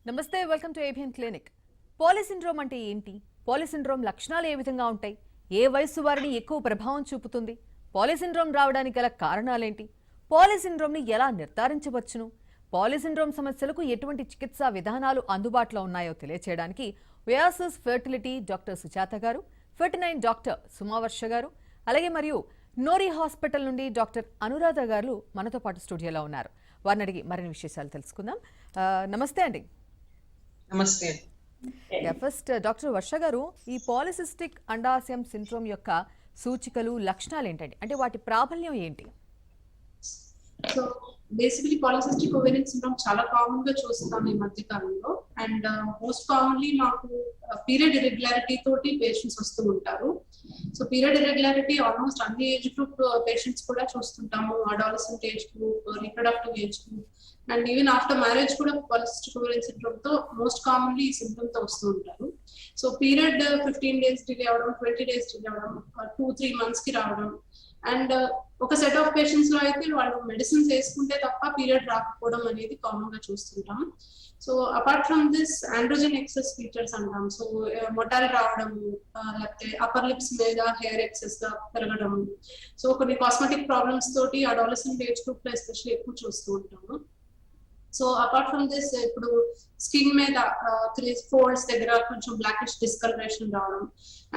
నమస్తే, welcome to ABN clinic. పోలి syndrome అంటే ఏంటి? పోలి సిండ్రోమ్ లక్షణాలు ఏ విధంగా ఉంటాయి? ఏ వయసు వారిని ఎక్కువ ప్రభావం చూపుతుంది? పోలి సిండ్రోమ్ రావడానికి గల కారణాలేంటి? పోలి సిండ్రోమ్ని ఎలా నిర్ధారించవచ్చును? పోలి సిండ్రోమ్ సమస్యలకు ఎటువంటి చికిత్సా విధానాలు అందుబాటులో ఉన్నాయో తెలియచేయడానికి ఓయాసిస్ ఫెర్టిలిటీ డాక్టర్ సుజాత గారు, 49 డాక్టర్ సుమావర్ష గారు, అలాగే మరియు నోరి హాస్పిటల్ నుండి డాక్టర్ అనురాధ గారు మనతో పాటు స్టూడియోలో ఉన్నారు. వారిని అడిగి మరిన్ని విశేషాలు తెలుసుకుందాం. నమస్తే అండి. నమస్తే. ఫస్ట్ డాక్టర్ వర్ష గారు, ఈ పాలిసిస్టిక్ అండాశయం సిండ్రోమ్ యొక్క సూచికలు లక్షణాలు ఏంటండి? అంటే వాటి ప్రాబల్యం ఏంటి? So basically polycystic ovarian syndrome చాలా కామన్ గా చూస్తున్నాం ఈ మధ్య కాలంలో. అండ్ మోస్ట్ కామన్లీ మాకు పీరియడ్ ఇర్రెగ్యులారిటీ తోటి పేషెంట్స్ వస్తూ ఉంటారు. సో పీరియడ్ ఇర్రెగ్యులారిటీ ఆల్మోస్ట్ అన్ని ఏజ్ గ్రూప్ పేషెంట్స్ కూడా చూస్తుంటాము. Adolescent age group, reproductive age group and even after marriage కూడా పాలిసిస్టిక్ ఓవేరియన్ సిండ్రోమ్ తో మోస్ట్ కామన్లీ ఈ సిండ్రోమ్ తో వస్తూ ఉంటారు. సో పీరియడ్ 15 days డిలే అవడం, 20 days డిలే అవడం, 2-3 months కి రావడం అండ్ ఒక సెట్ ఆఫ్ పేషెంట్స్ లో అయితే వాళ్ళు మెడిసిన్స్ వేసుకుంటే తప్ప పీరియడ్ రాకపోవడం అనేది కామన్ గా చూస్తుంటాం. So apart from this androgen excess features అంటాం. సో మొటాల్ రావడము, లేకపోతే అప్పర్ లిప్స్ మీద హెయిర్ ఎక్సెస్ గా పెరగడము, సో కొన్ని కాస్మెటిక్ ప్రాబ్లమ్స్ తోటి అడాలసెంట్ ఏజ్ గ్రూప్ లో ఎస్పెషల్లీ ఎక్కువ చూస్తూ ఉంటాము. సో అపార్ట్ ఫ్రమ్ దిస్ ఇప్పుడు స్కిన్ మీద ఫోల్డ్స్ దగ్గర కొంచెం బ్లాకిష్ డిస్కలరేషన్ రావడం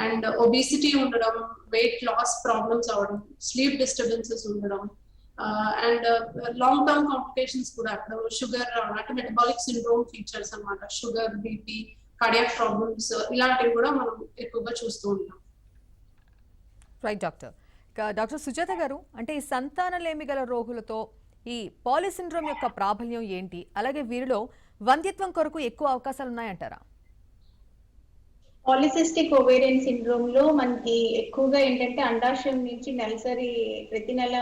అండ్ ఒబిసిటీ ఉండడం, వెయిట్ లాస్ ప్రాబ్లమ్స్ అవడం, స్లీప్ డిస్టర్బెన్సెస్ ఉండడం అండ్ లాంగ్ టర్మ్ కాంప్లికేషన్స్ కూడా ఇప్పుడు షుగర్ అంటే మెటబాలిక్ సిండ్రోమ్ ఫీచర్స్ అన్నమాట. షుగర్, బీపీ, కార్డియాక్ ప్రాబ్లమ్స్ ఇలాంటివి కూడా మనం ఎక్కువగా చూస్తూ ఉంటాం. Right doctor. డాక్టర్ సుజాత గారు, అంటే ఈ సంతానలేమి గల రోగులతో ఈ పోలి సిండ్రోమ్ యొక్క ప్రాబల్యం ఏంటి? అలాగే వీరిలో వంధ్యత్వం కొరకు ఎక్కువ అవకాశాలు ఉన్నాయంటారా? పాలిసిస్టిక్ ఓవేరియన్ సిండ్రోమ్ లో మనకి ఎక్కువగా ఏంటంటే అండాశయం నుంచి నెలసరి ప్రతి నెల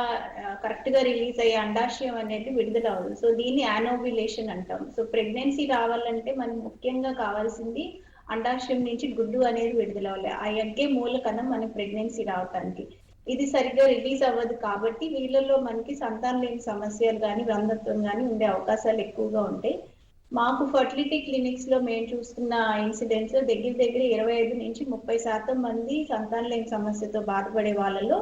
కరెక్ట్ గా రిలీజ్ అయ్యే అండాశయం అనేది విడుదల అవ్వదు. సో దీన్ని యానోవ్యులేషన్ అంటాం. సో ప్రెగ్నెన్సీ రావాలంటే మనకి ముఖ్యంగా కావాల్సింది అండాశయం నుంచి గుడ్డు అనేది విడుదల అవ్వాలి. ఆ ఎగ్గే మూల కణం మనకి ప్రెగ్నెన్సీ రావటానికి. ఇది సరిగ్గా రిలీజ్ అవ్వదు కాబట్టి వీళ్ళలో మనకి సంతానం లేని సమస్యలు కానీ రంధ్రత్వం కానీ ఉండే అవకాశాలు ఎక్కువగా ఉంటాయి. మాకు ఫర్టిలిటీ క్లినిక్స్ లో మేము చూస్తున్న ఇన్సిడెంట్స్ దగ్గర 25-30% మంది సంతానం లేని సమస్యతో బాధపడే వాళ్ళలో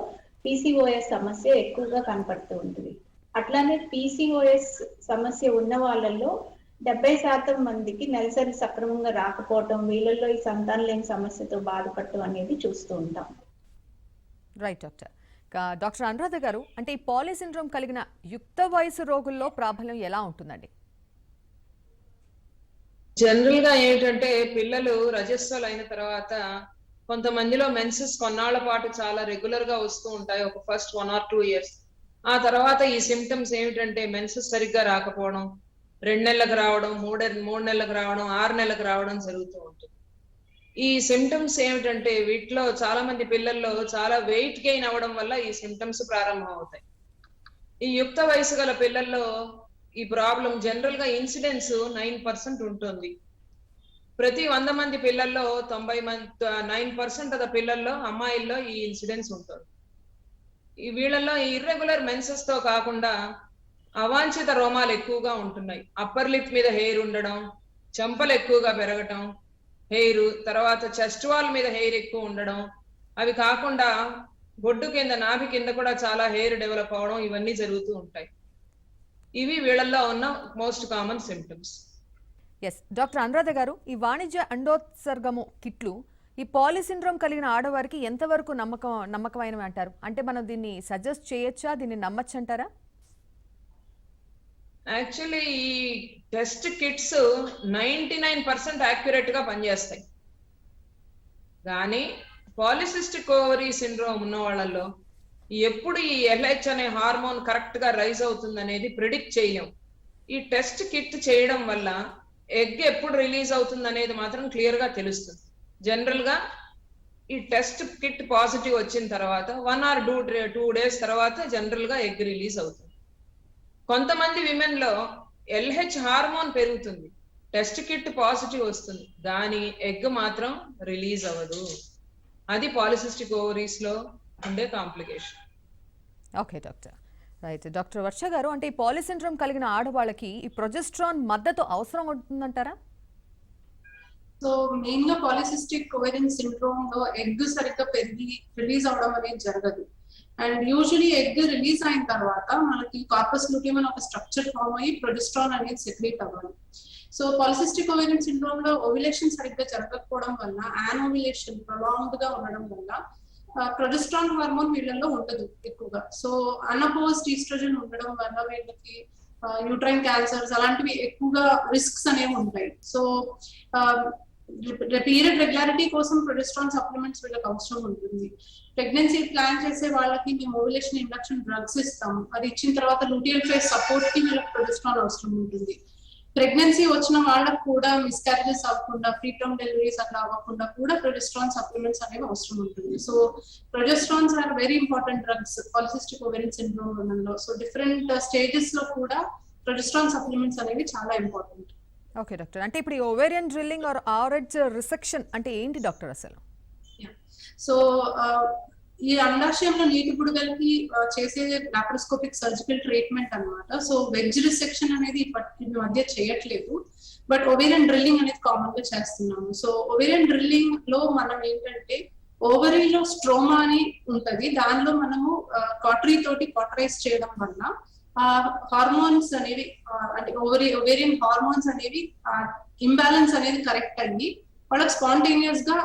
పీసీఓఎస్ సమస్య ఎక్కువగా కనపడుతూ ఉంటుంది. అట్లానే పీసీఓఎస్ సమస్య ఉన్న వాళ్ళలో 70% మందికి నెలసరి సక్రమంగా రాకపోవటం, వీళ్ళల్లో ఈ సంతానం లేని సమస్యతో బాధపడటం అనేది చూస్తూ ఉంటాం. Right doctor. Doctor Anuradha garu, అంటే ఈ పోలి సిండ్రోమ్ కలిగిన యుక్త వయసు రోగుల్లో ప్రాబల్యం ఎలా ఉంటుందండి? జనరల్ గా ఏంటంటే పిల్లలు రజస్వలు అయిన తర్వాత కొంతమందిలో మెన్సెస్ కొన్నాళ్ల పాటు చాలా రెగ్యులర్ గా వస్తూ ఉంటాయి, ఒక ఫస్ట్ 1 or 2 years. ఆ తర్వాత ఈ సిమ్టమ్స్ ఏమిటంటే మెన్సెస్ సరిగ్గా రాకపోవడం, 2 నెలలకు రావడం, 3 నెలలకు రావడం, 6 నెలలకు రావడం జరుగుతూ ఉంటుంది. ఈ సిమ్టమ్స్ ఏమిటంటే వీటిలో చాలా మంది పిల్లల్లో చాలా వెయిట్ గెయిన్ అవ్వడం వల్ల ఈ సిమ్టమ్స్ ప్రారంభం అవుతాయి. ఈ యుక్త వయసు గల పిల్లల్లో ఈ ప్రాబ్లం జనరల్ గా ఇన్సిడెన్స్ 9% ఉంటుంది. ప్రతి 100 మంది పిల్లల్లో 9% ఆఫ్ పిల్లల్లో, అమ్మాయిల్లో ఈ ఇన్సిడెన్స్ ఉంటుంది. ఈ వీళ్ళల్లో ఇర్రెగ్యులర్ మెన్సెస్ తో కాకుండా అవాంఛిత రోమాలు ఎక్కువగా ఉంటున్నాయి. అప్పర్ లిప్ మీద హెయిర్ ఉండడం, చెంపలు ఎక్కువగా పెరగటం, హెయిర్, తర్వాత చెస్ట్ వాల్ మీద హెయిర్ ఎక్కువ ఉండడం, అవి కాకుండా బొడ్డు కింద, నాభి కింద కూడా చాలా హెయిర్ డెవలప్ అవడం, ఇవన్నీ జరుగుతూ ఉంటాయి. ఇవి వీళ్ళల్లో ఉన్న most common symptoms. Yes doctor Anuradha garu, ఈ వాణిజ్య అండోత్సర్గము కిట్లు ఈ పోలి సిండ్రోమ్ కలిగిన ఆడవారికి ఎంతవరకు నమ్మకమైనవి అంటారు? అంటే మనం దీన్ని సజెస్ట్ చేయొచ్చా, దీన్ని నమ్మచ్చు అంటారా? యాక్చువల్లీ ఈ టెస్ట్ కిట్స్ 99% యాక్యురేట్ గా పనిచేస్తాయి. కానీ పాలిసిస్టిక్ ఓవరీ సిండ్రోమ్ ఉన్న వాళ్ళల్లో ఎప్పుడు ఈ ఎల్హెచ్ అనే హార్మోన్ కరెక్ట్ గా రైజ్ అవుతుంది అనేది ప్రిడిక్ట్ చేయలేం. ఈ టెస్ట్ కిట్ చేయడం వల్ల ఎగ్ ఎప్పుడు రిలీజ్ అవుతుంది అనేది మాత్రం క్లియర్ గా తెలుస్తుంది. జనరల్ గా ఈ టెస్ట్ కిట్ పాజిటివ్ వచ్చిన తర్వాత 1 or 2 days తర్వాత జనరల్ గా ఎగ్ రిలీజ్ అవుతుంది. కొంతమంది విమెన్ లో ఎల్హెచ్ హార్మోన్ పెరుగుతుంది, టెస్ట్ కిట్ పాజిటివ్ వస్తుంది, కానీ ఎగ్ మాత్రం రిలీజ్ అవ్వదు. అది పాలిసిస్టిక్ ఓవరీస్ లో ఉండే complication. Okay doctor. Right. Doctor Varsha గారు, అంటే ఈ పోలి సిండ్రోమ్ కలిగిన ఆడవాళ్ళకి ఈ ప్రొజెస్ట్రాన్ మద్దతు అవసరం ఉంటుందంటారా? సో మెయిన్ గా పాలిసిస్టిక్ ఓవేరియన్ సిండ్రోమ్ లో ఎగ్ సరిగ్గా పెరిగి రిలీజ్ అవడం అనేది జరగదు. అండ్ యూజువలీ ఎగ్ రిలీజ్ అయిన తర్వాత మనకి కార్పస్ లూటియం అని ఒక స్ట్రక్చర్ ఫామ్ అయ్యి ప్రొజెస్ట్రాన్ అనేది సెక్రీట్ అవ్వాలి. సో పాలిసిస్టిక్ ఓవేరియన్ సిండ్రోమ్ లో ఓవ్యులేషన్ సరిగ్గా జరగకపోవడం వల్ల, యానోవ్యులేషన్ ప్రొలాంగ్డ్ గా ఉండడం వల్ల ప్రొజెస్ట్రాన్ హార్మోన్ వీళ్ళల్లో ఉండదు ఎక్కువగా. సో అన్అపోజ్డ్ ఈస్ట్రోజన్ ఉండడం వల్ల వీళ్ళకి యూట్రైన్ క్యాన్సర్స్ అలాంటివి ఎక్కువగా రిస్క్స్ అనేవి ఉంటాయి. సో పీరియడ్ రెగ్యులారిటీ కోసం ప్రొజెస్ట్రాన్ సప్లిమెంట్స్ వీళ్ళకి అవసరం ఉంటుంది. ప్రెగ్నెన్సీ ప్లాన్ చేసే వాళ్ళకి మేము ఓవ్యులేషన్ ఇండక్షన్ డ్రగ్స్ ఇస్తాం. అది ఇచ్చిన తర్వాత లూటియల్ ఫేజ్ సపోర్ట్ కి వీళ్ళకి ప్రొజెస్ట్రాన్ అవసరం ఉంటుంది. ప్రెగ్నెన్సీ వచ్చిన వాళ్ళకు కూడా మిస్క్యారేజెస్ అవ్వకుండా, ప్రీటర్మ్ డెలివరీస్ అట్లా అవ్వకుండా కూడా ప్రొజెస్ట్రాన్ సప్లిమెంట్స్ అనేవి అవసరం ఉంటుంది. So progesterones are very important drugs polycystic ovarian syndrome లో. సో డిఫరెంట్ స్టేజెస్ లో కూడా ప్రొజెస్ట్రాన్ సప్లిమెంట్స్ అనేవి చాలా ఇంపార్టెంట్. ఓకే డాక్టర్, అంటే ఇప్పుడు ఈ ఓవేరియన్ డ్రిల్లింగ్ ఆర్ ఆర్హెచ్ రిసెక్షన్ అంటే ఏంటి డాక్టర్ అసలు? సో ఈ అండాశయంలో నీటి బుడగలకి చేసే లాప్రోస్కోపిక్ సర్జికల్ ట్రీట్మెంట్ అన్నమాట. సో వెజ్ రిసెక్షన్ అనేది ఈ మధ్య చేయట్లేదు, బట్ ఓవేరియన్ డ్రిల్లింగ్ అనేది కామన్ గా చేస్తున్నాము. సో ఓవేరియన్ డ్రిల్లింగ్ లో మనం ఏంటంటే ఓవరీలో స్ట్రోమా అని ఉంటది, దానిలో మనము కాటరీ తోటి కాటరైజ్ చేయడం వల్ల హార్మోన్స్ అనేవి అంటే ఓవేరియన్ హార్మోన్స్ అనేవి ఇంబ్యాలెన్స్ అనేది కరెక్ట్ అయ్యి వాళ్ళకి స్పాంటేనియస్ గా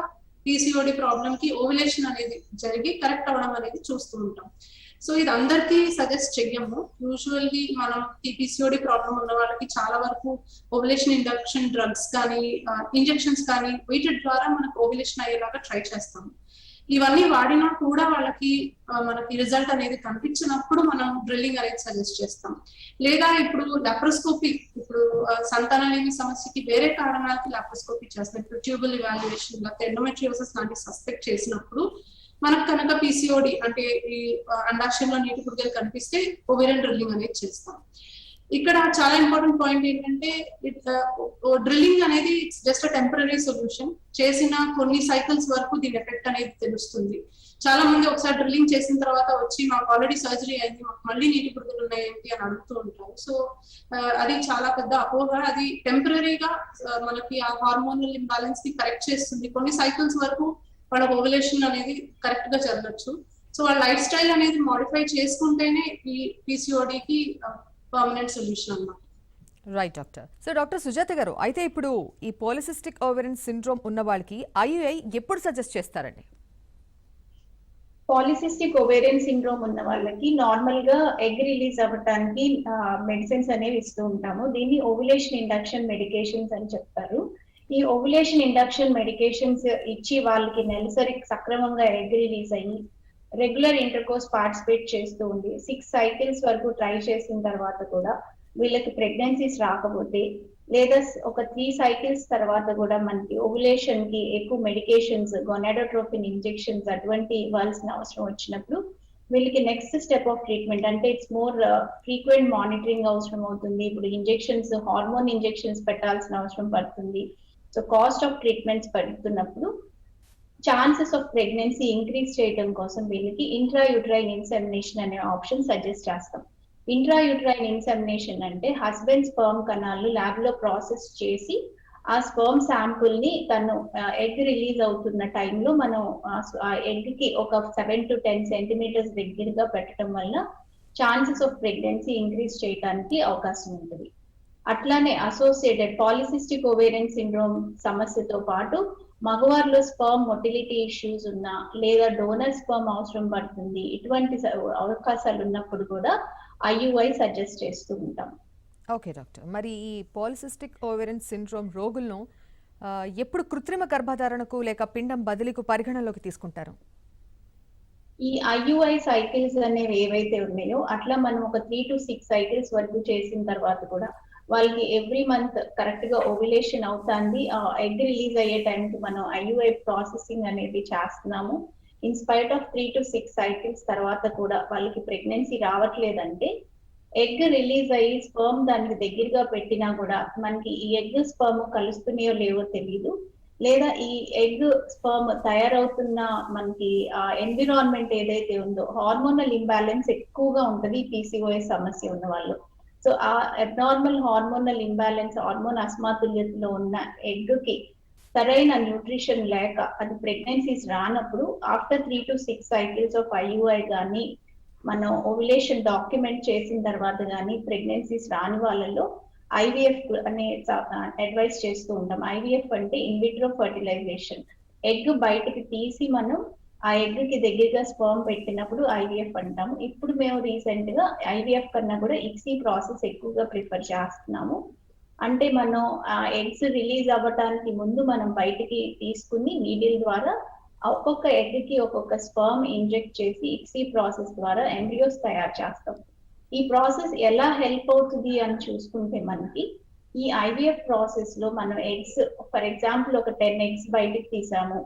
పీసీఓడి ప్రాబ్లం కి ఓవ్యులేషన్ అనేది జరిగి కరెక్ట్ అవడం అనేది చూస్తూ ఉంటాం. సో ఇది అందరికీ సజెస్ట్ చెయ్యము. యూజువల్లీ మనం ఈ పీసీఓడి ప్రాబ్లం ఉన్న వాళ్ళకి చాలా వరకు ఓవ్యులేషన్ ఇండక్షన్ డ్రగ్స్ కానీ ఇంజెక్షన్స్ కానీ వీటి ద్వారా మనకు ఓవ్యులేషన్ అయ్యేలాగా ట్రై చేస్తాము. ఇవన్నీ వాడినా కూడా వాళ్ళకి మనకి రిజల్ట్ అనేది కనిపించినప్పుడు మనం డ్రిల్లింగ్ అనేది సజెస్ట్ చేస్తాం. లేదా ఇప్పుడు లాప్రోస్కోపీ, ఇప్పుడు సంతానలేమి సమస్యకి వేరే కారణాలకి లాప్రోస్కోపీ చేస్తాం. ఇప్పుడు ట్యూబుల్ ఇవాల్యుయేషన్ లేకపోతే ఎండోమెట్రియోసిస్ లాంటి సస్పెక్ట్ చేసినప్పుడు మనకు కనుక పీసీఓడి అంటే ఈ అండాశయంలో నీటి బుడగలు కనిపిస్తే ఓవేరియన్ డ్రిల్లింగ్ అనేది చేస్తాం. ఇక్కడ చాలా ఇంపార్టెంట్ పాయింట్ ఏంటంటే డ్రిల్లింగ్ అనేది జస్ట్ టెంపరీ సొల్యూషన్. చేసిన కొన్ని సైకిల్స్ వరకు దీని ఎఫెక్ట్ అనేది తెలుస్తుంది. చాలా మంది ఒకసారి డ్రిల్లింగ్ చేసిన తర్వాత వచ్చి మాకు ఆల్రెడీ సర్జరీ అయింది, మాకు మళ్ళీ నీటి బుడగలు ఉన్నాయి ఏంటి అని అడుగుతూ ఉంటారు. సో అది చాలా పెద్ద అపోహ. అది టెంపరీగా మనకి ఆ హార్మోనల్ ఇంబ్యాలెన్స్ ని కరెక్ట్ చేస్తుంది. కొన్ని సైకిల్స్ వరకు వాళ్ళ ఓవ్యులేషన్ అనేది కరెక్ట్ గా జరగచ్చు. సో వాళ్ళ లైఫ్ స్టైల్ అనేది మోడిఫై చేసుకుంటేనే ఈ పీసీఓడికి పర్మనెంట్ సొల్యూషన్ అన్నమాట. Right doctor. So doctor Sujatha గారు, అయితే ఇప్పుడు ఈ పాలిసిస్టిక్ ఓవేరియన్ సిండ్రోమ్ ఉన్న వాళ్ళకి ఐయుఐ ఎప్పుడు సజెస్ట్ చేస్తారండి? పాలిసిస్టిక్ ఓవేరియన్ సిండ్రోమ్ ఉన్న వాళ్ళకి నార్మల్ గా ఎగ్ రిలీజ్ అవ్వడానికి మెడిసిన్స్ అనేవి ఇస్తూ ఉంటాము. దీన్ని ఓవ్యులేషన్ ఇండక్షన్ మెడికేషన్స్ అని చెప్తారు. ఈ ఓవ్యులేషన్ ఇండక్షన్ మెడికేషన్స్ ఇచ్చి వాళ్ళకి నెలసరి సక్రమంగా ఎగ్ రిలీజ్ అయ్యి రెగ్యులర్ ఇంటర్కోర్స్ పార్టిసిపేట్ చేస్తూ ఉంది 6 సైకిల్స్ వరకు ట్రై చేసిన తర్వాత కూడా వీళ్ళకి ప్రెగ్నెన్సీస్ రాకపోతే, లేదా ఒక 3 సైకిల్స్ తర్వాత కూడా మనకి ఓవ్యులేషన్ కి ఎక్కువ మెడికేషన్స్, గొనాడోట్రోపిన్ ఇంజెక్షన్స్ అటువంటి ఇవ్వాల్సిన అవసరం వచ్చినప్పుడు వీళ్ళకి నెక్స్ట్ స్టెప్ ఆఫ్ ట్రీట్మెంట్ అంటే ఇట్స్ మోర్ ఫ్రీక్వెంట్ మానిటరింగ్ అవసరం అవుతుంది. ఇప్పుడు ఇంజెక్షన్స్, హార్మోన్ ఇంజెక్షన్స్ పెట్టాల్సిన అవసరం పడుతుంది. సో కాస్ట్ ఆఫ్ ట్రీట్మెంట్స్ పెడుతున్నప్పుడు ఛాన్సెస్ ఆఫ్ ప్రెగ్నెన్సీ ఇంక్రీజ్ చేయడం కోసం వీళ్ళకి ఇంట్రాయూట్రైన్ ఇన్సెమినేషన్ అనే ఆప్షన్ సజెస్ట్ చేస్తాం. ఇంట్రాయూట్రైన్ ఇన్సెమినేషన్ అంటే హస్బెండ్ స్పర్మ్ కణాలు ల్యాబ్ లో ప్రాసెస్ చేసి ఆ స్పర్మ్ శాంపుల్ ని తను ఎగ్ రిలీజ్ అవుతున్న టైంలో మనం ఆ ఎగ్ కి ఒక 7 to 10 సెంటీమీటర్స్ దగ్గరగా పెట్టడం వల్ల ఛాన్సెస్ ఆఫ్ ప్రెగ్నెన్సీ ఇంక్రీజ్ చేయడానికి అవకాశం ఉంటుంది. అట్లానే అసోసియేటెడ్ పాలిసిస్టిక్ ఓవేరియన్ సిండ్రోమ్ సమస్యతో పాటు మగవారిలో స్పర్మ్ మొటిలిటీ ఇష్యూస్ ఉన్నా, లేదా డోనర్ స్పర్మ్ అవసరం పడుతుంది, ఇటువంటి అవకాశాలు ఉన్నప్పుడు కూడా ఐయుఐ సజెస్ట్ చేస్తూ ఉంటాం. ఓకే డాక్టర్, మరి ఈ పాలిసిస్టిక్ ఓవేరియన్ సిండ్రోమ్ రోగులను ఎప్పుడు కృత్రిమ గర్భధారణకు లేక పిండం బదిలీకు పరిగణలోకి తీసుకుంటారు? ఈ ఐయుఐ సైకిల్స్ అనేవి ఏవైతే ఉన్నాయో అట్లా మనం ఒక 3 to 6 సైకిల్స్ వరకు చేసిన తర్వాత కూడా వాళ్ళకి ఎవ్రీ మంత్ కరెక్ట్ గా ఓవ్యులేషన్ అవుతుంది. ఎగ్ రిలీజ్ అయ్యే టైంకి మనం ఐయుఐ ప్రాసెసింగ్ అనేది చేస్తున్నాము. In spite of 3 to 6 cycles తర్వాత కూడా వాళ్ళకి ప్రెగ్నెన్సీ రావట్లేదంటే ఎగ్ రిలీజ్ అయ్యి స్పర్మ్ దానికి దగ్గరగా పెట్టినా కూడా మనకి ఈ ఎగ్ స్పర్మ్ కలుస్తున్నాయో లేవో తెలియదు, లేదా ఈ ఎగ్ స్పర్మ్ తయారవుతున్న మనకి ఎన్విరాన్మెంట్ ఏదైతే ఉందో హార్మోనల్ ఇంబ్యాలెన్స్ ఎక్కువగా ఉంటుంది పీసీఓఎస్ సమస్య ఉన్న వాళ్ళు. సో ఆ అబ్నార్మల్ హార్మోనల్ ఇంబ్యాలెన్స్, హార్మోన్ అసమతుల్యతలో ఉన్న ఎగ్ కి సరైన న్యూట్రిషన్ లేక అది ప్రెగ్నెన్సీస్ రానప్పుడు after 3 to 6 cycles of IUI కానీ మనం ఓవ్యులేషన్ డాక్యుమెంట్ చేసిన తర్వాత కానీ ప్రెగ్నెన్సీస్ రాని వాళ్ళలో IVF అనే అడ్వైస్ చేస్తూ ఉంటాం. IVF అంటే ఇన్ విట్రో ఫర్టిలైజేషన్. ఎగ్ బయటకి తీసి మనం ఆ ఎగ్ కి దగ్గరగా స్పర్మ్ పెట్టినప్పుడు IVF అంటాము. ఇప్పుడు మేము రీసెంట్ గా IVF కన్నా కూడా ICSI ప్రాసెస్ ఎక్కువగా ప్రిఫర్ చేస్తున్నాము. అంటే మనం ఆ ఎగ్స్ రిలీజ్ అవ్వడానికి ముందు మనం బయటికి తీసుకుని నీడిల్ ద్వారా ఒక్కొక్క ఎగ్ కి ఒక్కొక్క స్పర్మ్ ఇంజెక్ట్ చేసి ICSI ప్రాసెస్ ద్వారా ఎంబ్రియోస్ తయారు చేస్తాం. ఈ ప్రాసెస్ ఎలా హెల్ప్ అవుతుంది అని చూసుకుంటే మనకి ఈ IVF ప్రాసెస్ లో మనం ఎగ్స్ ఫర్ ఎగ్జాంపుల్ ఒక 10 ఎగ్స్ బయటికి తీసాము.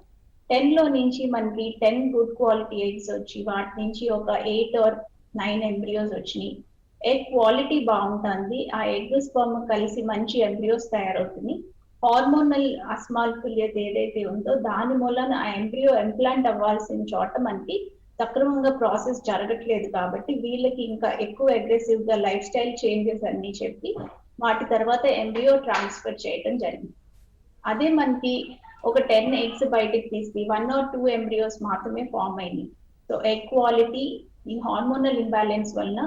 10 లో నుంచి మనకి 10 గుడ్ క్వాలిటీ ఎగ్స్ వచ్చి వాటి నుంచి ఒక 8 or 9 ఎంబ్రియోస్ వచ్చినాయి. ఎగ్ క్వాలిటీ బాగుంటుంది. ఆ ఎగ్ స్పర్మ్ కలిసి మంచి ఎంబ్రియోస్ తయారవుతుంది. హార్మోనల్ అస్మాల్కుల్యత ఏదైతే ఉందో దాని మూలన ఆ ఎంబ్రియో ఇంప్లాంట్ అవ్వాల్సిన చోట మనకి సక్రమంగా ప్రాసెస్ జరగట్లేదు కాబట్టి వీళ్ళకి ఇంకా ఎక్కువ అగ్రెసివ్ గా లైఫ్ స్టైల్ చేంజెస్ అన్ని చెప్పి వాటి తర్వాత ఎంబ్రియో ట్రాన్స్ఫర్ చేయడం జరిగింది. అదే మనకి ఒక 10 ఎగ్స్ బయటకు తీసి 1 or 2 ఎంబ్రియోస్ మాత్రమే ఫామ్ అయింది. సో ఎగ్ క్వాలిటీ ఈ హార్మోనల్ ఇంబ్యాలెన్స్ వలన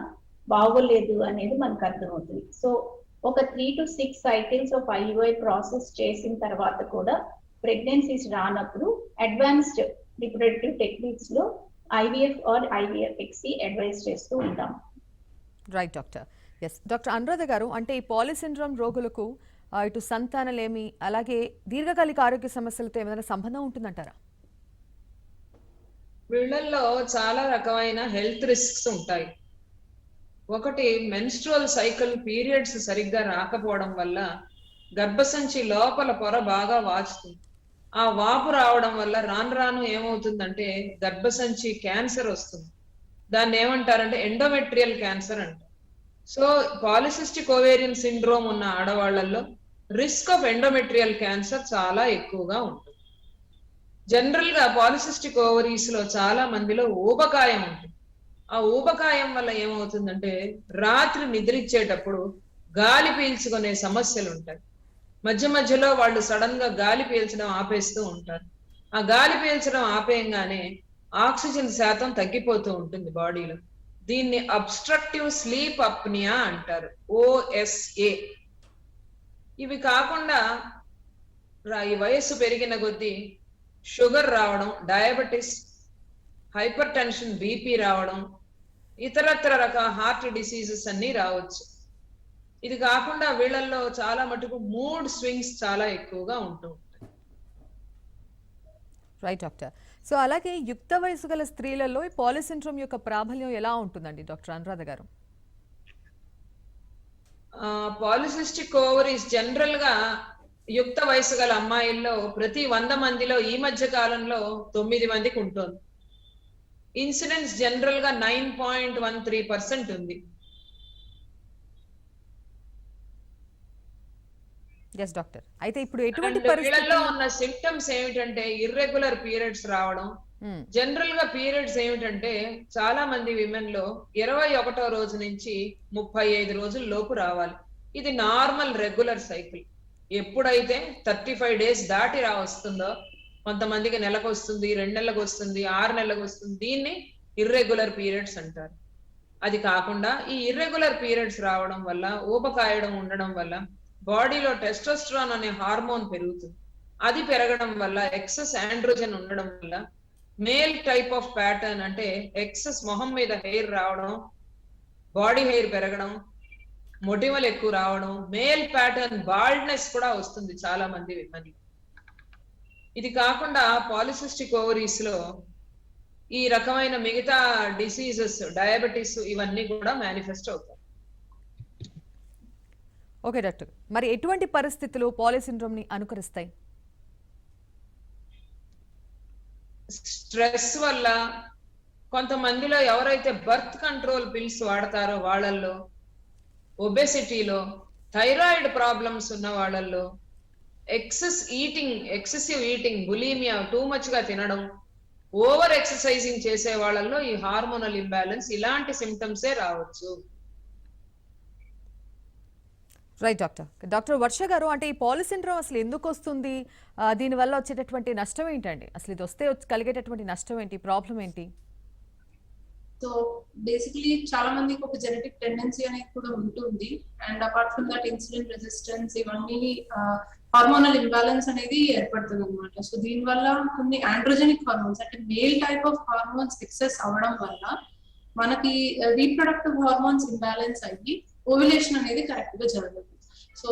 బాగోలేదు అనేది మనకు అర్థమవుతుంది. సో ఒక 3 to 6 cycles of IUI process చేసిన తర్వాత కూడా ప్రెగ్నెన్సీస్ రానప్పుడు అడ్వాన్స్డ్ రిప్రొడక్టివ్ టెక్నిక్స్ లో IVF or IVF XC advise చేస్తూ ఉంటాం. Right doctor. Yes doctor Anuradha garu, అంటే ఈ పాలిసిండ్రోమ్ రోగులకు ఇటు సంతానలేమి అలాగే దీర్ఘకాలిక ఆరోగ్య సమస్యలతో ఏమైనా సంబంధం ఉంటుందంటారా? వీళ్ళల్లో చాలా రకమైన హెల్త్ రిస్క్స్ ఉంటాయి. ఒకటి, మెన్స్ట్రువల్ సైకిల్ పీరియడ్స్ సరిగ్గా రాకపోవడం వల్ల గర్భసంచి లోపల పొర బాగా వాచుతుంది. ఆ వాపు రావడం వల్ల రాను రాను ఏమవుతుందంటే గర్భసంచి క్యాన్సర్ వస్తుంది. దాన్ని ఏమంటారంటే ఎండోమెట్రియల్ క్యాన్సర్ అంటారు. సో పాలిసిస్టిక్ ఓవేరియన్ సిండ్రోమ్ ఉన్న ఆడవాళ్లలో రిస్క్ ఆఫ్ ఎండోమెట్రియల్ క్యాన్సర్ చాలా ఎక్కువగా ఉంటుంది. జనరల్ గా పాలిసిస్టిక్ ఓవరీస్ లో చాలా మందిలో ఊబకాయం ఉంటుంది. ఆ ఊబకాయం వల్ల ఏమవుతుందంటే రాత్రి నిద్రించేటప్పుడు గాలి పీల్చుకునే సమస్యలు ఉంటాయి. మధ్య మధ్యలో వాళ్ళు సడన్ గా గాలి పీల్చడం ఆపేస్తూ ఉంటారు. ఆ గాలి పీల్చడం ఆపేయంగానే ఆక్సిజన్ శాతం తగ్గిపోతూ ఉంటుంది బాడీలో. దీన్ని అబ్స్ట్రక్టివ్ స్లీప్ అప్నియా అంటారు, OSA. ఇవి కాకుండా ఈ వయస్సు పెరిగిన కొద్దీ షుగర్ రావడం, డయాబెటిస్, హైపర్ టెన్షన్, BP రావడం, ఇతరత్ర రకాల హార్ట్ డిసీజెస్ అన్ని రావచ్చు. ఇది కాకుండా వీళ్ళల్లో చాలా మటుకు మూడ్ స్వింగ్స్ చాలా ఎక్కువగా ఉంటూ ఉంటాయి. Right doctor. సో అలాగే యుక్త వయసు గల స్త్రీలలో ఈ పాలిసిండ్రోమ్ యొక్క ప్రాబల్యం ఎలా ఉంటుందండి డాక్టర్ అనురాధ గారు? పాలిసిస్టిక్ ఓవరీస్ జనరల్ గా యుక్త వయసు గల అమ్మాయిల్లో ప్రతి 100 మందిలో ఈ మధ్య కాలంలో 9 మందికి ఉంటుంది. ఇన్సిడెన్స్ జనరల్ గా 9.13% ఉంది. Yes doctor. అయితే ఇప్పుడు ఎటువంటి వీళ్ళల్లో ఉన్న సిమ్టమ్స్ ఏమిటంటే ఇర్రెగ్యులర్ పీరియడ్స్ రావడం. జనరల్ గా పీరియడ్స్ ఏమిటంటే చాలా మంది విమెన్ లో 21వ రోజు నుంచి 35 రోజుల లోపు రావాలి. ఇది నార్మల్ రెగ్యులర్ సైకిల్. ఎప్పుడైతే 35 days దాటి వస్తుందో, కొంతమందికి నెలకు వస్తుంది, 2 నెలలకు వస్తుంది, 6 నెలలకు వస్తుంది, దీన్ని ఇర్రెగ్యులర్ పీరియడ్స్ అంటారు. అది కాకుండా ఈ ఇర్రెగ్యులర్ పీరియడ్స్ రావడం వల్ల, ఊబకాయడం ఉండడం వల్ల బాడీలో టెస్టోస్టెరాన్ అనే హార్మోన్ పెరుగుతుంది. అది పెరగడం వల్ల ఎక్సెస్ ఆండ్రోజన్ ఉండడం వల్ల మేల్ టైప్ ఆఫ్ ప్యాటర్న్, అంటే ఎక్సెస్ మొహం మీద హెయిర్ రావడం, బాడీ హెయిర్ పెరగడం, మొటిమలు ఎక్కువ రావడం, మేల్ ప్యాటర్న్ బాల్డ్నెస్ కూడా వస్తుంది చాలా మంది విమెన్. ఇది కాకుండా పాలిసిస్టిక్ ఓవరీస్ లో ఈ రకమైన మిగతా డిసీజెస్, డయాబెటీస్, ఇవన్నీ కూడా మేనిఫెస్ట్ అవుతాయి. ఓకే డాక్టర్, మరి ఎటువంటి పరిస్థితులు పాలిసిండ్రోమ్ ని అనుకరిస్తాయి? స్ట్రెస్ వల్ల, కొంతమందిలో ఎవరైతే బర్త్ కంట్రోల్ పిల్స్ వాడతారో వాళ్ళల్లో, ఒబెసిటీలో, థైరాయిడ్ ప్రాబ్లమ్స్ ఉన్న వాళ్ళల్లో, excessive eating, bulimia, too much గా తినడం, ఓవర్ ఎక్సర్సైజింగ్ చేసే వాళ్ళల్లో ఈ హార్మోనల్ ఇంబ్యాలెన్స్, ఇలాంటి సిమ్టమ్సే రావచ్చు. Right doctor. డాక్టర్ వర్ష గారు, అంటే ఈ పాలి సిండ్రోమ్ అసలు ఎందుకు వస్తుంది? దీనివల్ల వచ్చేటటువంటి నష్టం ఏంటండి? అసలు ఇది వస్తే కలిగేటటువంటి నష్టం ఏంటి? ప్రాబ్లం ఏంటి? సో బేసికలీ చాలా మందికి ఒక జెనెటిక్ టెండెన్సీ అనేది కూడా ఉంటుంది. And apart from that insulin resistance ఇవన్నీ హార్మోనల్ ఇంబ్యాలెన్స్ అనేది ఏర్పడుతుంది అనమాట. సో దీనివల్ల కొన్ని ఆండ్రోజెనిక్ హార్మోన్స్ అంటే male type of hormones excess అవ్వడం వల్ల మనకి రీప్రొడక్టివ్ హార్మోన్స్ ఇంబ్యాలెన్స్ అయ్యి ఓవ్యులేషన్ అనేది కరెక్ట్ గా జరగదు. So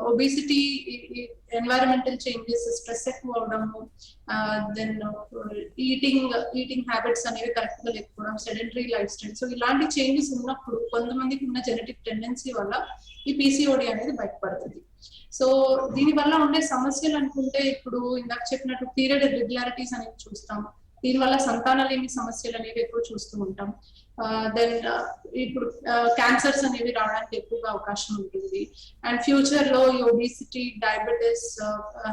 obesity, environmental changes, stress ఎక్కువ అవడము, దెన్ ఈటింగ్ హ్యాబిట్స్ అనేవి కరెక్ట్ గా లేకపోవడం, సెడెంటరీ లైఫ్ స్టైల్, సో ఇలాంటి చేంజెస్ ఉన్నప్పుడు కొంతమందికి ఉన్న జెనెటిక్ టెండెన్సీ వల్ల ఈ పీసీఓడి అనేది బయటపడుతుంది. సో దీని వల్ల ఉండే సమస్యలు అనుకుంటే ఇప్పుడు ఇందాక చెప్పినట్టు పీరియడ్ ఇర్రెగ్యులారిటీస్ అనేవి చూస్తాం. దీనివల్ల సంతానలేమి సమస్యలు అనేవి ఎక్కువ చూస్తూ ఉంటాం. దెన్ ఇప్పుడు క్యాన్సర్స్ అనేవి రావడానికి ఎక్కువగా అవకాశం ఉంటుంది. అండ్ ఫ్యూచర్ లో ఈ obesity, diabetes,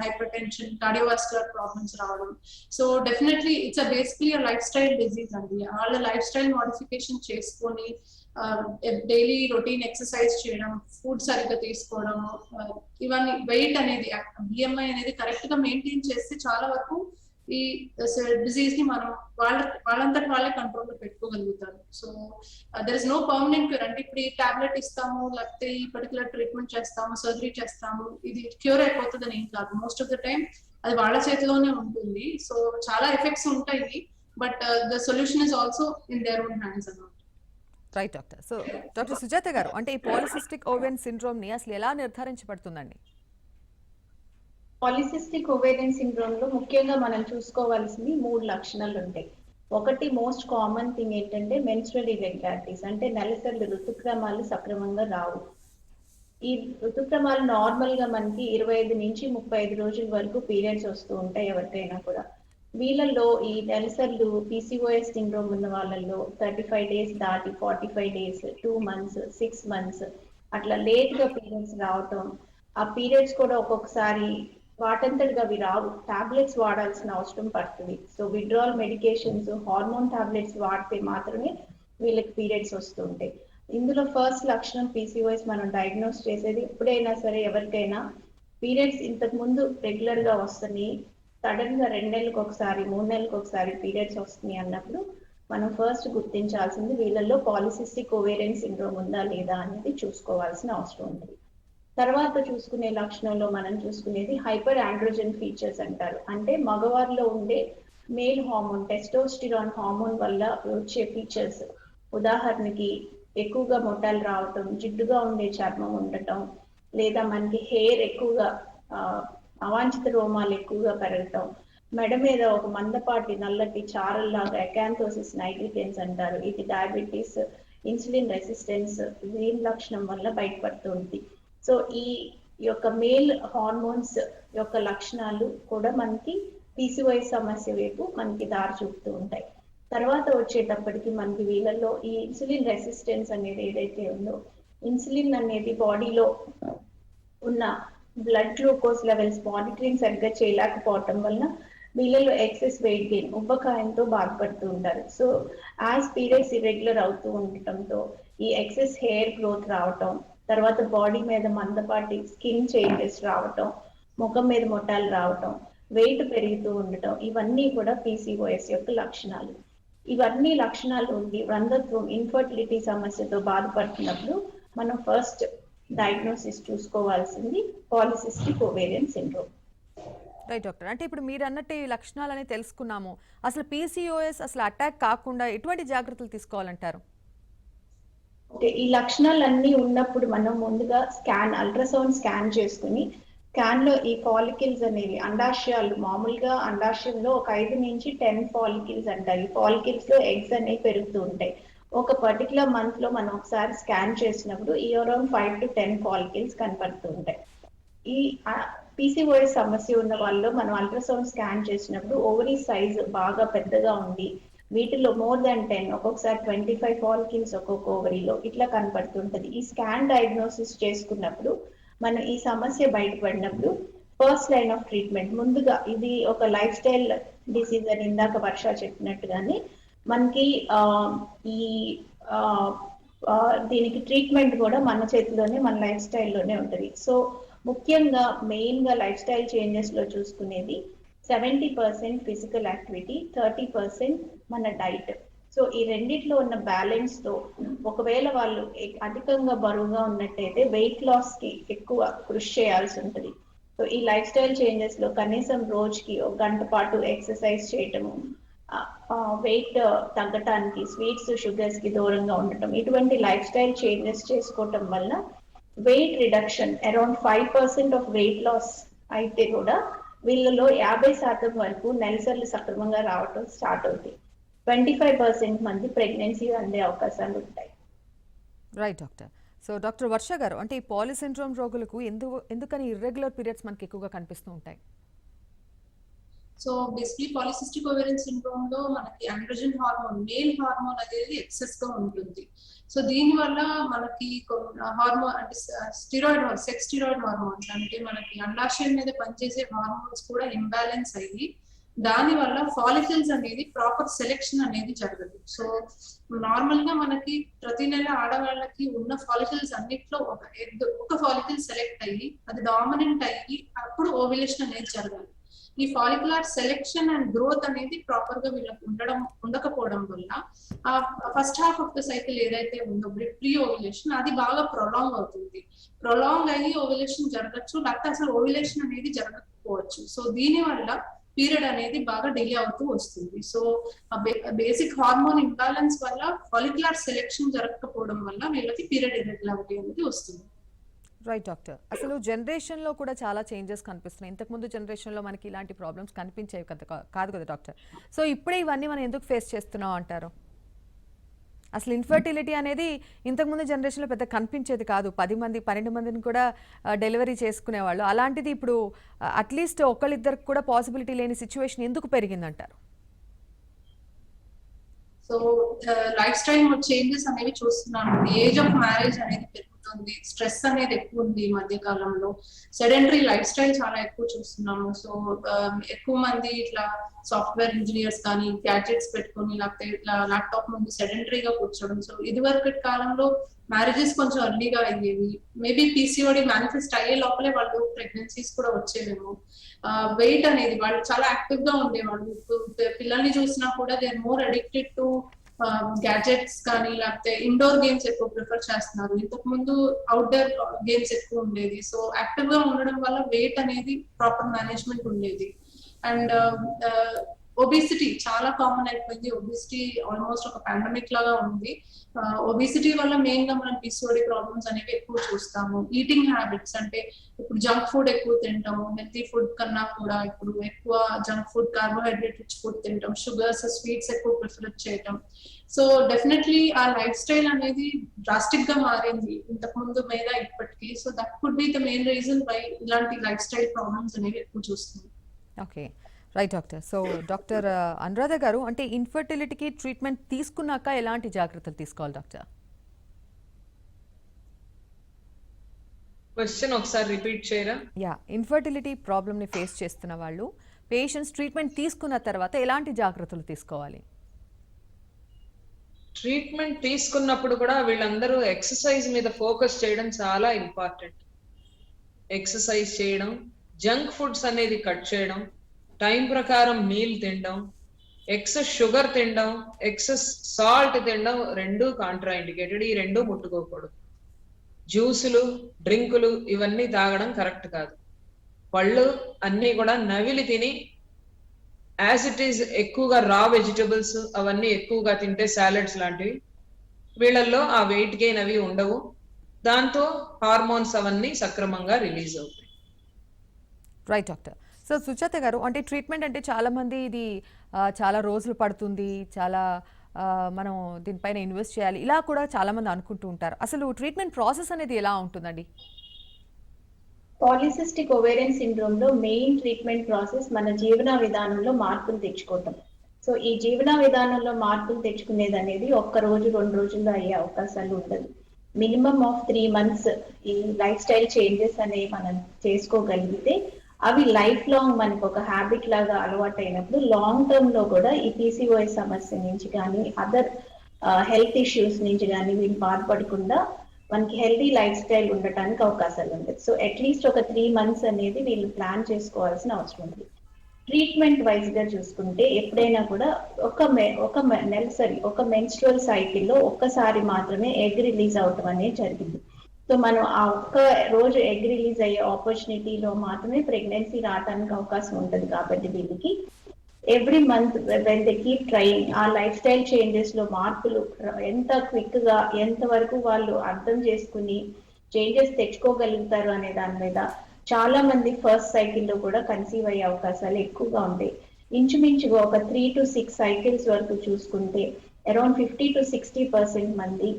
hypertension, cardiovascular problems రావడం. So definitely it's basically lifestyle disease అండి. వాళ్ళ లైఫ్ స్టైల్ మోడిఫికేషన్ చేసుకొని డైలీ రొటీన్ ఎక్సర్సైజ్ చేయడం, ఫుడ్ సరిగ్గా తీసుకోవడం, ఇవన్నీ వెయిట్ అనేది బిఎంఐ అనేది కరెక్ట్ గా మెయింటైన్ చేస్తే చాలా వరకు ఈ డిజీజ్ ని మనం వాళ్ళంతటి వాళ్ళే కంట్రోల్ లో పెట్టుకోగలుగుతారు. So there is no permanent cure. అంటే ఇప్పుడు ఈ టాబ్లెట్ ఇస్తాము, లేకపోతే ఈ పర్టికులర్ ట్రీట్మెంట్ చేస్తాము, సర్జరీ చేస్తాము, ఇది క్యూర్ అయిపోతుంది అని ఏం కాదు. మోస్ట్ ఆఫ్ ద టైం అది వాళ్ళ చేతిలోనే ఉంటుంది. సో చాలా ఎఫెక్ట్స్ ఉంటాయి, but the solution is also in their own hands అన్నమాట. Right doctor. So doctor Sujatha గారు, అంటే ఈ పాలిసిస్టిక్ ఓవేరియన్ సిండ్రోమ్ ని అసలు ఎలా నిర్ధారించబడుతుందండి? పాలిసిస్టిక్ ఓవేరియన్ సిండ్రోమ్ లో ముఖ్యంగా మనం చూసుకోవాల్సింది 3 లక్షణాలు ఉంటాయి. ఒకటి మోస్ట్ కామన్ థింగ్ ఏంటంటే మెన్స్ట్రువల్ ఇర్రెగ్యులారిటీస్, అంటే నెలసరి ఋతుక్రమాలు సక్రమంగా రావు. ఈ ఋతుక్రమాలు నార్మల్ గా మనకి 25 నుంచి 35 రోజుల వరకు పీరియడ్స్ వస్తూ ఉంటాయి ఎవరికైనా కూడా. వీళ్ళల్లో ఈ నెలసర్లు పీసీఓఎస్ సిండ్రోమ్ ఉన్న వాళ్ళల్లో 35 డేస్ దాటి 45 డేస్, 2 మంత్స్, 6 మంత్స్ అట్లా లేట్ గా పీరియడ్స్ రావటం. ఆ పీరియడ్స్ కూడా ఒక్కొక్కసారి వాటంతటిగా అవి రావు, టాబ్లెట్స్ వాడాల్సిన అవసరం పడుతుంది. So withdrawal medications, hormone tablets వాడితే మాత్రమే వీళ్ళకి పీరియడ్స్ వస్తుంటాయి. ఇందులో ఫస్ట్ లక్షణం పీసీఓఎస్ మనం డయాగ్నోస్ చేసేది ఎప్పుడైనా సరే ఎవరికైనా పీరియడ్స్ ఇంతకు ముందు రెగ్యులర్ గా వస్తున్నాయి, సడన్ గా 2 నెలలకు ఒకసారి, 3 నెలలకు ఒకసారి పీరియడ్స్ వస్తున్నాయి అన్నప్పుడు మనం ఫస్ట్ గుర్తించాల్సింది వీళ్ళల్లో పాలిసిస్టిక్ ఓవేరియన్ సిండ్రోమ్ ఉందా లేదా అనేది చూసుకోవాల్సిన అవసరం ఉంది. తర్వాత చూసుకునే లక్షణంలో మనం చూసుకునేది హైపర్ ఆండ్రోజన్ ఫీచర్స్ అంటారు. అంటే మగవారిలో ఉండే మేల్ హార్మోన్ టెస్టోస్టిరాన్ హార్మోన్ వల్ల వచ్చే ఫీచర్స్. ఉదాహరణకి ఎక్కువగా మొటాలు రావటం, జిడ్డుగా ఉండే చర్మం ఉండటం, లేదా మనకి హెయిర్ ఎక్కువగా అవాంఛిత రోమాలు ఎక్కువగా పెరగటం, మెడ మీద ఒక మందపాటి నల్లటి చారల్లాగా ఎకాంథోసిస్ నైగ్రికెన్స్ అంటారు. ఇది డయాబెటీస్, ఇన్సులిన్ రెసిస్టెన్స్ దీని లక్షణం వల్ల బయటపడుతుంది. సో ఈ యొక్క మేల్ హార్మోన్స్ యొక్క లక్షణాలు కూడా మనకి పీసీఓఎస్ సమస్య వైపు మనకి దారి చూపుతూ ఉంటాయి. తర్వాత వచ్చేటప్పటికి మనకి వీళ్ళల్లో ఈ ఇన్సులిన్ రెసిస్టెన్స్ అనేది ఏదైతే ఉందో, ఇన్సులిన్ అనేది బాడీలో ఉన్న బ్లడ్ గ్లూకోజ్ లెవెల్స్ మానిటరింగ్ సరిగ్గా చేయలేకపోవటం వలన వీళ్ళలో ఎక్సెస్ వెయిట్ గెయిన్, ఉబ్బకాయంతో బాధపడుతూ ఉంటారు. సో యాజ్ పీరియడ్స్ ఇర్రెగ్యులర్ అవుతూ ఉండటంతో ఈ ఎక్సెస్ హెయిర్ గ్రోత్ రావటం, తర్వాత బాడీ మీద మందపాటి స్కిన్ చేంజెస్ రావటం, ముఖం మీద మొటాలు రావటం, వెయిట్ పెరుగుతూ ఉండటం, ఇవన్నీ కూడా పీసీఓఎస్ యొక్క లక్షణాలు. ఇవన్నీ లక్షణాలు ఉండి రంధ్రత్వం, ఇన్ఫర్టిలిటీ సమస్యతో బాధపడుతున్నప్పుడు మనం ఫస్ట్ డయాగ్నోసిస్ చూసుకోవాల్సింది polycystic ovarian syndrome. Right doctor. అంటే ఇప్పుడు మీరు అన్నట్టు ఈ లక్షణాలని తెలుసుకున్నాము. అసలు పీసీఓఎస్ అసలు అటాక్ కాకుండా ఎటువంటి జాగ్రత్తలు తీసుకోవాలంటారు? ఓకే, ఈ లక్షణాలన్నీ ఉన్నప్పుడు మనం ముందుగా అల్ట్రాసౌండ్ స్కాన్ చేసుకుని, స్కాన్ లో ఈ ఫాలికిల్స్ అనేవి అండాశయాలు, మామూలుగా అండాశయంలో ఒక 5 నుంచి 10 ఫాలికిల్స్ అంటారు. ఈ ఫాలికిల్స్ లో ఎగ్స్ అనేవి పెరుగుతూ ఉంటాయి. ఒక పర్టికులర్ మంత్ లో మనం ఒకసారి స్కాన్ చేసినప్పుడు ఈ అరౌండ్ 5 to 10 ఫాలికిల్స్ కనపడుతూ ఉంటాయి. ఈ పీసీఓఎస్ సమస్య ఉన్న వాళ్ళలో మనం అల్ట్రాసౌండ్ స్కాన్ చేసినప్పుడు ఓవరీ సైజ్ బాగా పెద్దగా ఉండి వీటిలో మోర్ దాన్ 10, ఒక్కొక్కసారి 25 ఫాలికిల్స్ ఒక్కొక్క ఓవరీలో ఇట్లా కనపడుతుంటది. ఈ స్కాన్ డయాగ్నోసిస్ చేసుకున్నప్పుడు మనం ఈ సమస్య బయటపడినప్పుడు ఫస్ట్ లైన్ ఆఫ్ ట్రీట్మెంట్ ముందుగా, ఇది ఒక లైఫ్ స్టైల్ డిసీజ్ అని ఇందాక వర్ష చెప్పినట్టుగానే మనకి ఈ దీనికి ట్రీట్మెంట్ కూడా మన చేతిలోనే, మన లైఫ్ స్టైల్లోనే ఉంటుంది. సో ముఖ్యంగా మెయిన్గా లైఫ్ స్టైల్ చేంజెస్లో చూసుకునేది 70% ఫిజికల్ యాక్టివిటీ, 30% మన డైట్. సో ఈ రెండిట్లో ఉన్న బ్యాలెన్స్తో ఒకవేళ వాళ్ళు అధికంగా బరువుగా ఉన్నట్టయితే వెయిట్ లాస్కి ఎక్కువ కృషి చేయాల్సి ఉంటుంది. సో ఈ లైఫ్ స్టైల్ చేంజెస్లో కనీసం రోజుకి 1 గంట పాటు ఎక్సర్సైజ్ చేయటము, వెయిట్ తగ్గటానికి స్వీట్స్ షుగర్స్కి దూరంగా ఉండటం, ఇటువంటి లైఫ్ స్టైల్ చేంజెస్ చేసుకోవటం వల్ల weight reduction around 5% of weight loss అయితే కూడా వీళ్ళలో 50% వరకు నెలసర్లు సక్రమంగా రావటం స్టార్ట్ అవుతాయి. 25% మంది ప్రెగ్నెన్సీ అందే అవకాశాలు ఉంటాయి. Right doctor. So doctor Varsha గారు, అంటే ఈ పాలిసిండ్రోమ్ రోగులకు ఎందుకని ఇర్రెగ్యులర్ పీరియడ్స్ మనకి ఎక్కువగా కనిపిస్తూ ఉంటాయి? So basically polycystic ovarian syndrome లో మనకి ఆండ్రోజన్ హార్మోన్, మేల్ హార్మోన్ అనేది ఎక్సెస్ గా ఉంటుంది. సో దీని వల్ల మనకి హార్మోన్ అంటే సెక్స్ స్టిరాయిడ్ హార్మోన్స్ అంటే మనకి అండాశయం మీద పనిచేసే హార్మోన్స్ కూడా ఇంబ్యాలెన్స్ అయ్యి దాని వల్ల ఫాలికల్స్ అనేది ప్రాపర్ సెలెక్షన్ అనేది జరగదు. సో నార్మల్ గా మనకి ప్రతి నెల ఆడవాళ్ళకి ఉన్న ఫాలికల్స్ అన్నిట్లో ఒక ఫాలికల్ సెలెక్ట్ అయ్యి అది డామినెంట్ అయ్యి అప్పుడు ఓవ్యులేషన్ అనేది జరగాలి. ఈ ఫాలిక్యులర్ సెలెక్షన్ అండ్ గ్రోత్ అనేది ప్రాపర్ గా వీళ్ళకి ఉండకపోవడం వల్ల ఆ first half of the cycle ఏదైతే ఉందో ప్రీ ఓవ్యులేషన్ అది బాగా ప్రొలాంగ్ అవుతుంది. ప్రొలాంగ్ అయ్యి ఓవ్యులేషన్ జరగచ్చు, లేకపోతే అసలు ఓవ్యులేషన్ అనేది జరగకపోవచ్చు. సో దీని వల్ల పీరియడ్ అనేది బాగా డిలే అవుతూ వస్తుంది. సో బేసిక్ హార్మోన్ ఇంబ్యాలెన్స్ వల్ల ఫాలిక్యులర్ సెలెక్షన్ జరగకపోవడం వల్ల వీళ్ళకి పీరియడ్ ఇర్రెగ్యులారిటీ అనేది వస్తుంది. Right doctor. అసలు జనరేషన్లో కూడా చాలా చేంజెస్ కనిపిస్తున్నాయి. ఇంతకుముందు జనరేషన్లో మనకి ఇలాంటి ప్రాబ్లమ్స్ కనిపించేవి కాదు కదా డాక్టర్. సో ఇప్పుడే ఇవన్నీ మనం ఎందుకు ఫేస్ చేస్తున్నాం అంటారు? అసలు ఇన్ఫర్టిలిటీ అనేది ఇంతకుముందు జనరేషన్లో పెద్ద కనిపించేది కాదు. 10 మంది 12 మందిని కూడా డెలివరీ చేసుకునేవాళ్ళు. అలాంటిది ఇప్పుడు అట్లీస్ట్ ఒకళ్ళిద్దరికి కూడా పాసిబిలిటీ లేని సిచ్యువేషన్ ఎందుకు పెరిగిందంటారు? సో లైఫ్ స్టైల్ చేంజెస్ అనేవి చూస్తున్నాము. ఏజ్ ఆఫ్ మ్యారేజ్ అనేది పెరుగుతుంది, స్ట్రెస్ అనేది ఎక్కువ ఉంది ఈ మధ్య కాలంలో, సెడెంటరీ లైఫ్ స్టైల్ చాలా ఎక్కువ చూస్తున్నాము. సో ఎక్కువ మంది ఇట్లా సాఫ్ట్వేర్ ఇంజనీర్స్ కానీ గ్యాడ్జెట్స్ పెట్టుకొని లేకపోతే ఇట్లా ల్యాప్టాప్ ముందు సెడెంటరీగా కూర్చోవడం. సో ఇది వరకు కాలంలో మ్యారేజెస్ కొంచెం అర్లీగా అయ్యేవి. మేబీ పీసీఓడి మేనిఫెస్ట్ అయ్యే లోపలే వాళ్ళు ప్రెగ్నెన్సీస్ కూడా వచ్చేవేమో. వెయిట్ అనేది వాళ్ళు చాలా యాక్టివ్ గా ఉండేవాళ్ళు. పిల్లల్ని చూసినా కూడా they are more addicted to gadgets కానీ లేకపోతే ఇండోర్ గేమ్స్ ఎక్కువ ప్రిఫర్ చేస్తున్నారు. ఇంతకు ముందు అవుట్డోర్ గేమ్స్ ఎక్కువ ఉండేది. సో యాక్టివ్ గా ఉండడం వల్ల వెయిట్ అనేది ప్రాపర్ మేనేజ్మెంట్ ఉండేది. అండ్ ఒబిసిటీ చాలా కామన్ అయిపోయింది. ఒబిసిటీ ఆల్మోస్ట్ ఒక పాండమిక్ లాగా ఉంది. ఒబిసిటీ వల్ల మెయిన్ గా మనం పీసీఓడి ప్రాబ్లమ్స్ అనేవి ఎక్కువ చూస్తాము. ఈటింగ్ హ్యాబిట్స్ అంటే ఇప్పుడు జంక్ ఫుడ్ ఎక్కువ తింటాము, హెల్తీ ఫుడ్ కన్నా కూడా ఇప్పుడు ఎక్కువ junk food, carbohydrate rich food తింటాం, షుగర్స్ స్వీట్స్ ఎక్కువ ప్రిఫర్ చేయటం. సో డెఫినెట్లీ ఆ లైఫ్ స్టైల్ అనేది డ్రాస్టిక్ గా మారింది ఇంతకు ముందు మీద ఇప్పటికీ. So that could be the main reason why ఇలాంటి లైఫ్ స్టైల్ ప్రాబ్లమ్స్ అనేవి ఎక్కువ చూస్తున్నాం. Okay, right doctor. So doctor Anuradha garu, అంటే ఇన్ఫర్టిలిటీకి ట్రీట్మెంట్ తీసుకున్నాక ఎలాంటి జాగ్రత్తలు తీసుకోవాలి డాక్టర్? క్వశ్చన్ ఒకసారి రిపీట్ చేయరా? యా, ఇన్ఫర్టిలిటీ ప్రాబ్లమ్ని ఫేస్ చేస్తున్న వాళ్ళు పేషెంట్స్ ట్రీట్మెంట్ తీసుకున్న తర్వాత ఎలాంటి జాగ్రత్తలు తీసుకోవాలి? ట్రీట్మెంట్ తీసుకున్నప్పుడు కూడా వీళ్ళందరూ ఎక్సర్సైజ్ మీద ఫోకస్ చేయడం చాలా ఇంపార్టెంట్. ఎక్సర్సైజ్ చేయడం, జంక్ ఫుడ్స్ అనేది కట్ చేయడం, టైం ప్రకారం మీల్ తినడం, ఎక్సెస్ షుగర్ తినడం, ఎక్సెస్ సాల్ట్ తినడం రెండూ కాంట్రా ఇండికేటెడ్. ఈ రెండూ ముట్టుకోకూడదు. జ్యూసులు, డ్రింకులు ఇవన్నీ తాగడం కరెక్ట్ కాదు. పళ్ళు అన్నీ కూడా నవిలి తిని యాజ్ ఇట్ ఈజ్ ఎక్కువగా రా వెజిటబుల్స్ అవన్నీ ఎక్కువగా తింటే, సాలెడ్స్ లాంటివి, వీళ్ళల్లో ఆ వెయిట్ గెయిన్ అవి ఉండవు. దాంతో హార్మోన్స్ అవన్నీ సక్రమంగా రిలీజ్ అవుతాయి. Right doctor. సో సుజాత గారు, అంటే ట్రీట్మెంట్ అంటే చాలా మంది ఇది చాలా రోజులు పడుతుంది, చాలా మనం దీనిపైన ఇన్వెస్ట్ చేయాలి, ఇలా కూడా చాలా మంది అనుకుంటూ ఉంటారు. అసలు ట్రీట్మెంట్ ప్రాసెస్ అనేది ఎలా ఉంటుందండి? పాలిసిస్టిక్ ఓవేరియన్ సిండ్రోమ్ లో మెయిన్ ట్రీట్మెంట్ ప్రాసెస్ మన జీవన విధానంలో మార్పులు తెచ్చుకోవటం. సో ఈ జీవన విధానంలో మార్పులు తెచ్చుకునేది అనేది 1 రోజు 2 రోజుల్లో అయ్యే అవకాశాలు ఉండదు. మినిమం ఆఫ్ 3 months ఈ లైఫ్ స్టైల్ చేంజెస్ అనేవి మనం చేసుకోగలిగితే అవి లైఫ్ లాంగ్ మనకు ఒక హ్యాబిట్ లాగా అలవాటు అయినప్పుడు లాంగ్ టర్మ్ లో కూడా ఈ పీసీఓఎస్ సమస్య నుంచి కానీ అదర్ హెల్త్ ఇష్యూస్ నుంచి కానీ వీళ్ళు బాధపడకుండా మనకి హెల్తీ లైఫ్ స్టైల్ ఉండటానికి అవకాశాలు ఉంటాయి. సో అట్లీస్ట్ ఒక 3 months అనేది వీళ్ళు ప్లాన్ చేసుకోవాల్సిన అవసరం ఉంది. ట్రీట్మెంట్ వైజ్ గా చూసుకుంటే ఎప్పుడైనా కూడా ఒక నెలసరి ఒక మెన్స్ట్రువల్ సైకిల్లో ఒక్కసారి మాత్రమే ఎగ్ రిలీజ్ అవటం అనేది జరిగింది. సో మనం ఆ ఒక్క రోజు ఎగ్ రిలీజ్ అయ్యే ఆపర్చునిటీలో మాత్రమే ప్రెగ్నెన్సీ రావడానికి అవకాశం ఉంటుంది. కాబట్టి వీళ్ళకి every month when they keep trying ఆ లైఫ్ స్టైల్ చేంజెస్ లో మార్పులు ఎంత క్విక్ గా ఎంత వరకు వాళ్ళు అర్థం చేసుకుని చేంజెస్ తెచ్చుకోగలుగుతారు అనే దాని మీద చాలా మంది ఫస్ట్ సైకిల్లో కూడా కన్సీవ్ అయ్యే అవకాశాలు ఎక్కువగా ఉంటాయి. ఇంచుమించుగా ఒక 3 to 6 cycles వరకు చూసుకుంటే అరౌండ్ 50 to 60% మంది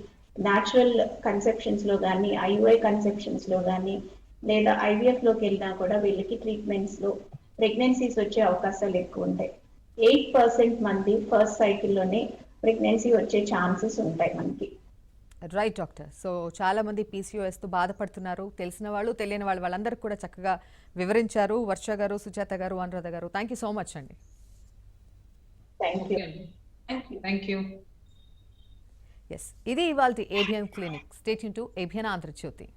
న్యాచురల్ కన్సెప్షన్స్ లో కానీ ఐయుఐ కన్సెప్షన్స్ లో కానీ లేదా ఐవీఎఫ్ లోకి వెళ్ళినా కూడా వీళ్ళకి ట్రీట్మెంట్స్ లో ప్రెగ్నెన్సీస్ వచ్చే అవకాశాలు ఎక్కువ ఉంటాయి. 8% మంది ఫస్ట్ సైకిల్లోనే ప్రెగ్నెన్సీ వచ్చే ఛాన్సెస్ ఉంటాయి మనకి. Right doctor. సో చాలా మంది పీసీఓఎస్తో బాధపడుతున్నారు. తెలిసిన వాళ్ళు తెలియని వాళ్ళు వాళ్ళందరికీ కూడా చక్కగా వివరించారు. వర్ష గారు, Sujatha garu, Anuradha garu, thank you so much అండి. Thank you. Thank you. Yes, ఇది ఇవాల్టి ABN clinic. Stay tune to ABN Andhra Jyothi.